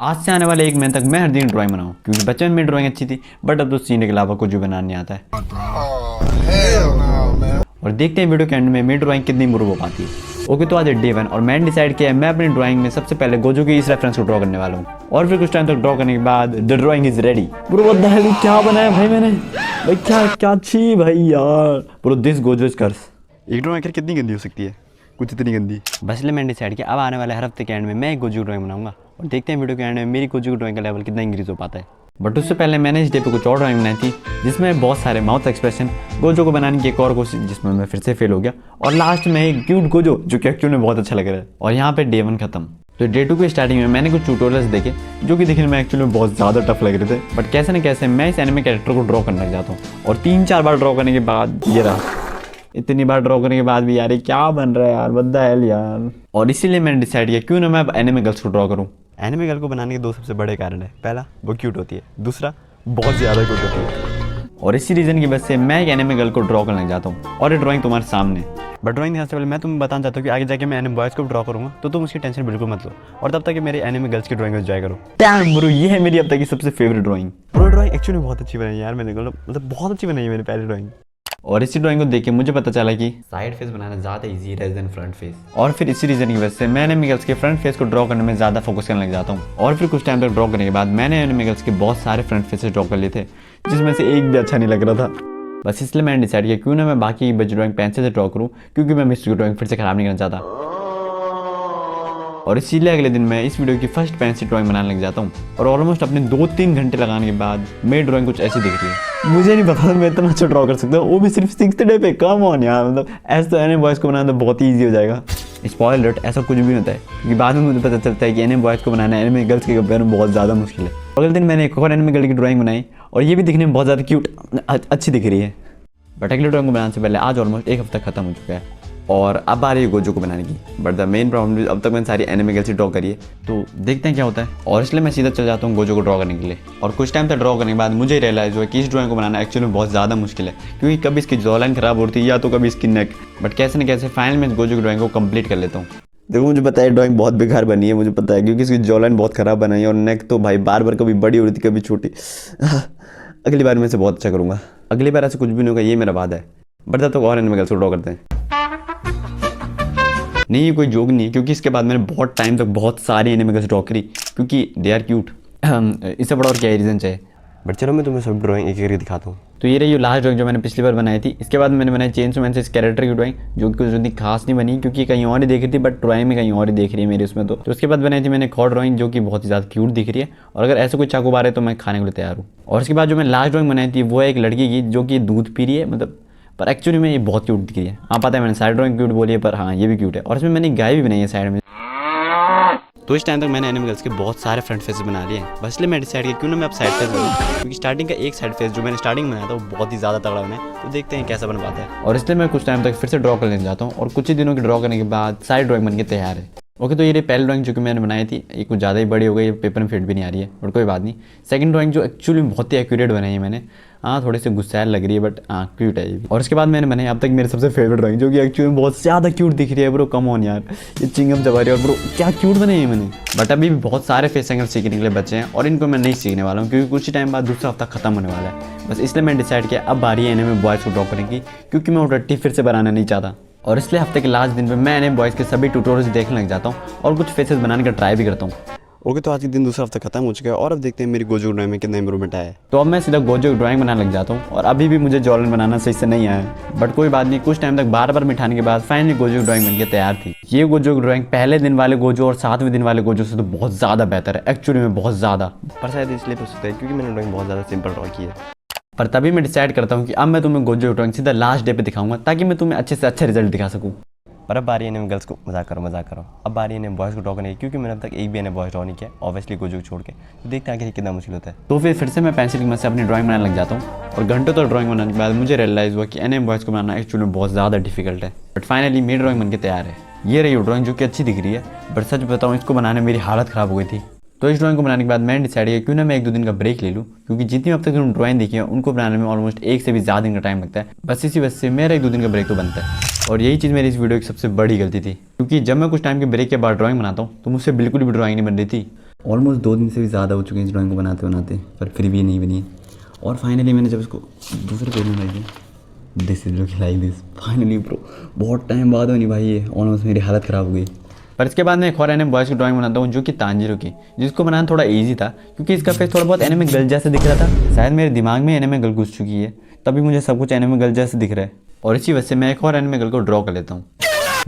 आज से आने वाले 1 महीने तक मैं हर दिन ड्राइंग बनाऊँ, क्योंकि बचपन में ड्राइंग अच्छी थी, बट अब तो सीने के अलावा कुछ भी बनाना नहीं आता है। और देखते हैं वीडियो के एंड में मेरी ड्राइंग कितनी इम्प्रूव हो पाती है। ओके, तो आज डे 1 और मैंने डिसाइड किया है मैं अपनी ड्राइंग में सबसे पहले गोजो के इस रेफरेंस को ड्रॉ करने वाला हूँ। और फिर कुछ टाइम तक ड्रॉ करने के बाद the drawing is ready. Bro what the hell, क्या बनाया भाई मैंने? भाई क्या छी भाई यार। ब्रो दिस गोजो इज कर्स। एक ड्राइंग आखिर कितनी गंदी हो सकती है? कुछ इतनी गंदी। बस इसलिए मैंने डिसाइड किया अब आने वाले हर हफ्ते के एंड में मैं एक गोजो ड्राइंग बनाऊंगा और देखते हैं वीडियो के एंड में मेरी गोजो ड्राइंग का लेवल कितना इंक्रीज हो पाता है। बट उससे पहले मैंने इस डे पे कुछ और ड्राइंग बनाई थी जिसमें बहुत सारे माउथ एक्सप्रेशन, गोजो को बनाने की एक और कोशिश जिसमें मैं फिर से फेल हो गया, और लास्ट में एक क्यूट गोजो जो कि एक्चुअली में बहुत अच्छा लग रहा है। और यहाँ पे डे 1 खत्म। तो डे 2 की स्टार्टिंग में मैंने कुछ ट्यूटोरियल्स देखे जो कि दिखने में एक्चुअली में बहुत ज़्यादा टफ लग रहे थे, बट कैसे न कैसे मैं इस एनिमे कैरेक्टर को ड्रॉ करने लग जाता हूँ। और 3-4 बार ड्रॉ करने के बाद ये रहा। इतनी बार ड्रॉ करने के बाद भी यार ये क्या बन रहा है यार, बद्दा है यार। और इसीलिए मैंने डिसाइड किया क्यों ना मैं अब एनिमे गर्ल्स को ड्रॉ करूँ। एनिमे गर्ल को बनाने के 2 सबसे बड़े कारण है। पहला, वो क्यूट होती है, दूसरा बहुत ज़्यादा क्यूट होती है। और इसी रीज़न की वजह से मैं एक एनिमे गर्ल को ड्रॉ करने लग जाता हूँ और ये ड्राइंग तुम्हारे सामने। बट ड्राइंग दिखाने से पहले मैं तुम्हें बताना चाहता हूँ कि आगे जाके मैं एनिमे बॉयज़ को ड्रॉ करूँगा तो तुम उसकी टेंशन बिल्कुल मत लो, और तब तक मेरे एनिमे गर्ल्स की ड्राइंग एंजॉय करो। डैम ब्रो, ये है मेरी अब तक की सबसे favourite drawing. Bro drawing actually बहुत अच्छी बनाई यार मैंने, मतलब बहुत अच्छी बनाई है मेरी पहली ड्राइंग। और इसी ड्राइंग को देख के मुझे पता चला कि साइड फेस बनाना ज़्यादा इजी है देन फ्रंट फेस। और फिर इसी रीजन की वजह से मैं एनिमे गर्ल्स के फ्रंट फेस को ड्रॉ करने में ज़्यादा फोकस करने लग जाता हूँ। और फिर कुछ टाइम तक ड्रॉ करने के बाद मैंने एनिमे गर्ल्स के बहुत सारे फ्रंट फेसेस ड्रॉ कर लिए थे जिसमें से एक भी अच्छा नहीं लग रहा था। बस इसलिए मैंने डिसाइड किया क्यों ना मैं बाकी बच ड्राइंग पेंसिल से ड्रॉ करूँ, क्योंकि मैं मिस्टर की ड्राइंग फिर से खराब नहीं करना चाहता। और इसीलिए अगले दिन मैं इस वीडियो की फर्स्ट पेंसिल ड्राइंग बनाने लग जाता हूँ। और ऑलमोस्ट अपने 2-3 घंटे लगाने के बाद मेरी ड्राइंग कुछ ऐसी दिख रही है। मुझे नहीं पता मैं इतना अच्छा ड्रॉ कर सकता हूँ, वो भी सिर्फ 6th डे पे। कम ऑन यार, मतलब ऐसे तो एनिमे बॉयज़ को बनाना तो बहुत ही ईजी हो जाएगा। स्पॉइलर अलर्ट, ऐसा कुछ भी नहीं होता है, क्योंकि बाद में मुझे पता चलता है कि एनिमे बॉयज़ को बनाना एनिमे गर्ल्स के कंपेयर में बहुत ज़्यादा मुश्किल है। अगले दिन मैंने एक और एनिमे गर्ल की ड्राइंग बनाई और ये भी दिखने में बहुत ज़्यादा क्यूट अच्छी दिख रही है। बट अगली ड्राइंग को बनाने से पहले आज ऑलमोस्ट 1 हफ्ता खत्म हो चुका है और अब आ रही है गोजो को बनाने की। बट द मेन प्रॉब्लम, अब तक मैंने सारी एनिमे गर्ल्स ड्रॉ करी है, तो देखते हैं क्या होता है। और इसलिए मैं सीधा चल जाता हूँ गोजो को ड्रॉ करने के लिए। और कुछ टाइम तक ड्रॉ करने के बाद मुझे रियलाइज़ हुआ कि इस ड्राइंग को बनाना एक्चुअली बहुत ज़्यादा मुश्किल है, क्योंकि कभी इसकी जॉ लाइन खराब होती है या तो कभी इसकी नेक। बट कैसे न कैसे फाइनल में गोजो की ड्राइंग को कंप्लीट कर लेता हूँ। देखो मुझे पता है ड्राइंग बहुत बेकार बनी है, मुझे पता है, क्योंकि इसकी जॉ लाइन बहुत ख़राब बनाई है और नेक तो भाई बार बार कभी बड़ी हो रही थी कभी छोटी। अगली बार मैं इसे बहुत अच्छा करूँगा, अगली बार ऐसे कुछ भी नहीं होगा, ये मेरा वादा है। बट तब तक और एनिमे गर्ल्स को ड्रॉ करते हैं। नहीं, ये कोई जोक नहीं है, क्योंकि इसके बाद मैंने बहुत टाइम तक बहुत सारी एनिमे गर्ल्स ड्रॉ करी क्योंकि दे आर क्यूट। इससे बड़ा और क्या रीज़न चाहिए। बट चलो मैं तुम्हें सब ड्राइंग एक एक दिखाता हूँ। तो ये रही लास्ट ड्राइंग जो मैंने पिछली बार बनाई थी। इसके बाद मैंने बनाई चेंसो मैन से इस कैरेक्टर की ड्राइंग, जो कि कुछ इतनी खास नहीं बनी क्योंकि कहीं और ही देख रही थी, बट ड्राइंग में कहीं और ही देख रही है मेरी उसमें। तो उसके बाद बनाई थी मैंने एक और ड्राइंग जो कि बहुत ही ज़्यादा क्यूट दिख रही है, और अगर ऐसे कोई चाकू बार है तो मैं खाने के लिए तैयार हूँ। और उसके बाद जो मैं लास्ट ड्राइंग बनाई थी वो है एक लड़की की जो कि दूध पी रही है, मतलब पर एक्चुअली में ये बहुत क्यूट दिख रही है। हाँ पता है मैंने साइड ड्राइंग क्यूट बोली है, पर हाँ ये भी क्यूट है। और इसमें मैंने गाय भी बनाई है साइड में। तो इस टाइम तक मैंने एनिमे गर्ल्स के बहुत सारे फ्रंट फेस बना लिए हैं, बस इसलिए मैं डिसाइड किया क्यों ना मैं अब साइड फेस बनाऊँ, क्योंकि स्टार्टिंग का एक साइड फेस जो मैंने स्टार्टिंग में बनाया था वो बहुत ही ज़्यादा तगड़ा बना है। तो देखते हैं कैसा बन पाता है। और इसलिए मैं कुछ टाइम तक फिर से ड्रॉ करने जाता हूँ और कुछ ही दिनों की ड्रॉ करने के बाद साइड ड्राइंग बन के तैयार है। ओके, तो ये पहली ड्राइंग जो कि मैंने बनाई थी ये कुछ ज़्यादा ही बड़ी हो गई, पेपर में फिट भी नहीं आ रही है, बट कोई बात नहीं। सेकंड ड्राइंग जो एक्चुअली बहुत ही एक्यूरेट बनाई है मैंने, हाँ थोड़ी सी गुस्सैल लग रही है बट हाँ क्यूट है ये भी। और उसके बाद मैंने बनाई अब तक मेरी सबसे फेवरेट ड्राइंग जो कि एक्चुअली बहुत ज़्यादा क्यूट दिख रही है। ब्रो कम ऑन यार, ये चिंगम चबा रही है और ब्रो क्या क्यूट बनाई है मैंने। बट अभी भी बहुत सारे फेस एंगल सीखने के लिए बचे हैं और इनको मैं नहीं सीखने वाला हूँ, क्योंकि कुछ ही टाइम बाद दूसरा हफ्ता खत्म होने वाला है। बस इसलिए मैंने डिसाइड किया अब बारी है एनिमे बॉयज़ को ड्रॉ करने की, क्योंकि मैं वो रट्टी फिर से बनाना नहीं चाहता। और इसलिए हफ्ते के लास्ट दिन पे मैं एनिमे बॉयज़ के सभी ट्यूटोरियल्स देखने लग जाता हूँ और कुछ फेसेस बनाने का ट्राई भी करता हूँ। ओके, तो आज के दिन दूसरा हफ्ता खत्म हो चुका है और अब देखते हैं मेरी गोजो ड्राइंग में कितना इंप्रूवमेंट आया है। तो अब मैं सीधा गोजो की ड्राइंग बनाने लग जाता हूँ और अभी भी मुझे जॉलन बनाना सही से नहीं आया है, बट कोई बात नहीं। कुछ टाइम तक बार बार मिठाने के बाद फाइनली गोजो की ड्राइंग बनके तैयार थी। ये गोजो की ड्राइंग पहले दिन वाले गोजो और 7वें दिन वाले गोजो से तो बहुत ज़्यादा बेहतर है, एक्चुअली में बहुत ज़्यादा। पर शायद इसलिए हो सकता है क्योंकि मैंने ड्राइंग बहुत ज़्यादा सिंपल ड्रॉ की है। पर तभी मैं डिसाइड करता हूँ कि अब मैं तुम्हें गोजो की ड्राइंग सीधा लास्ट डे पे दिखाऊंगा ताकि मैं तुम्हें अच्छे से अच्छा रिजल्ट दिखा सकूँ। पर अब बारी एनिमे गर्ल्स को मजाक करो। अब बारी एनिमे बॉयज़ को ड्रॉ करने की, क्योंकि मैंने अब तक एक भी एनिमे बॉयज़ ड्रॉ नहीं किया ऑब्वियसली गोजो को छोड़ के। तो देखते हैं आगे कितना मुश्किल होता है। तो फिर से मैं पेंसिल की मदद से अपनी ड्राइंग बनाने लग जाता हूँ और घंटों तक ड्राइंग बनाने के बाद मुझे रियलाइज़ हुआ कि एनिमे बॉयज़ को बनाना एक्चुअली बहुत ज़्यादा डिफिकल्ट है। बट फाइनली मेरी ड्राइंग बनके तैयार है। ये रही ड्राइंग जो कि अच्छी दिख रही है, बट सच बताऊँ इसको बनाने में मेरी हालत ख़राब हो गई थी। तो इस ड्राइंग को बनाने के बाद मैंने डिसाइड किया क्यों ना मैं 1-2 दिन का ब्रेक ले लूँ, क्योंकि जितनी अब तक ड्राइंग देखी है उनको बनाने में ऑलमोस्ट 1 से भी ज़्यादा दिन का टाइम लगता है। बस इसी वजह से मेरा 1-2 दिन का ब्रेक तो बनता है। और यही चीज़ मेरी इस वीडियो की सबसे बड़ी गलती थी, क्योंकि जब मैं कुछ टाइम के ब्रेक के बाद ड्राइंग बनाता हूँ तो मुझसे बिल्कुल भी ड्राइंग नहीं बन रही थी। ऑलमोस्ट 2 दिन से भी ज़्यादा हो चुके हैं इस ड्राइंग को बनाते बनाते, पर फिर भी ये नहीं बनी है। और फाइनली मैंने जब इसको दूसरे पेज में लाई, this is look like this finally bro. बहुत टाइम बाद बनी भाई ये, ऑलमोस्ट मेरी हालत ख़राब हो गई। पर इसके बाद मैं एक और एनिमे बॉयज़ की ड्राइंग बनाता हूँ जो कि तांजीरो की, जिसको बनाना थोड़ा इजी था क्योंकि इसका फेस थोड़ा बहुत एनिमे गर्ल जैसे दिख रहा था। शायद मेरे दिमाग में एनिमे गर्ल घुस चुकी है, तभी मुझे सब कुछ एनिमे गर्ल जैसे दिख रहा है, और इसी वजह से मैं एक और एनिमे गर्ल को ड्रॉ कर लेता हूँ।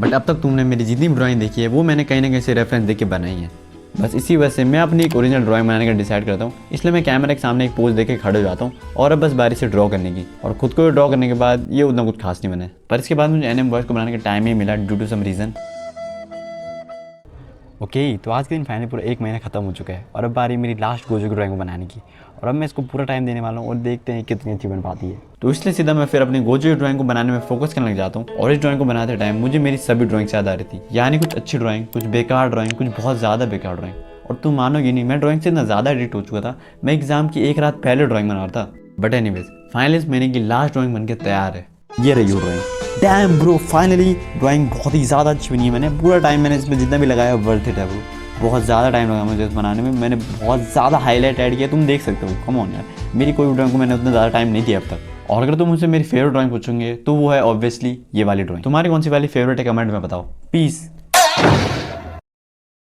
बट अब तक तुमने मेरी जितनी भी ड्राइंग देखी है वो मैंने कहीं ना कहीं से रेफरेंस देख के बनाई है। बस इसी वजह से मैं अपनी एक ओरिजिनल ड्राइंग बनाने का डिसाइड करता हूँ, इसलिए मैं कैमरा के सामने एक पोज देके खड़े हो जाता हूँ और अब बस बारी से ड्रॉ करने की। और खुद को ड्रॉ करने के बाद ये उतना कुछ खास नहीं बने, पर इसके बाद मुझे एनिमे बॉयज़ को बनाने का टाइम ही मिला due to some reason. Okay, तो आज के दिन फाइनली पूरा 1 महीना खत्म हो चुका है और अब बारी मेरी लास्ट गोजो की ड्राइंग को बनाने की, और अब मैं इसको पूरा टाइम देने वाला हूँ और देखते हैं कितनी अच्छी बन पाती है। तो इसलिए सीधा मैं फिर अपनी गोजो की ड्राइंग को बनाने में फोकस करने लग जाता हूँ। और इस ड्राइंग को बनाते टाइम मुझे मेरी सभी ड्राइंग से याद आ रही थी, यानी कुछ अच्छी ड्राइंग, कुछ बेकार ड्राइंग, कुछ बहुत ज़्यादा बेकार ड्राइंग। और तुम मानोगे नहीं, मैं ड्राइंग से इतना ज़्यादा एडिक्ट हो चुका था, मैं एग्जाम की एक रात पहले ड्राइंग बना रहा था। बट एनीवेज फाइनली इस महीने की लास्ट ड्राइंग बनके तैयार है, ये रही वो drawing. Damn bro, finally drawing बहुत ही ज़्यादा अच्छी बनी है। मैंने पूरा टाइम मैंने इसमें जितना भी लगाया वर्थ इट है ब्रो, बहुत ज़्यादा टाइम लगा मुझे इस बनाने में, मैंने बहुत ज़्यादा हाईलाइट ऐड किया, तुम देख सकते हो। कम ऑन यार, मेरी कोई ड्राइंग को मैंने उतना ज़्यादा टाइम नहीं दिया अब तक। और अगर तुम मुझसे मेरी फेवरेट ड्राइंग पूछोगे तो वो है ऑब्वियसली ये वाली ड्राइंग। तुम्हारी कौन सी वाली फेवरेट है कमेंट में बताओ। पीस।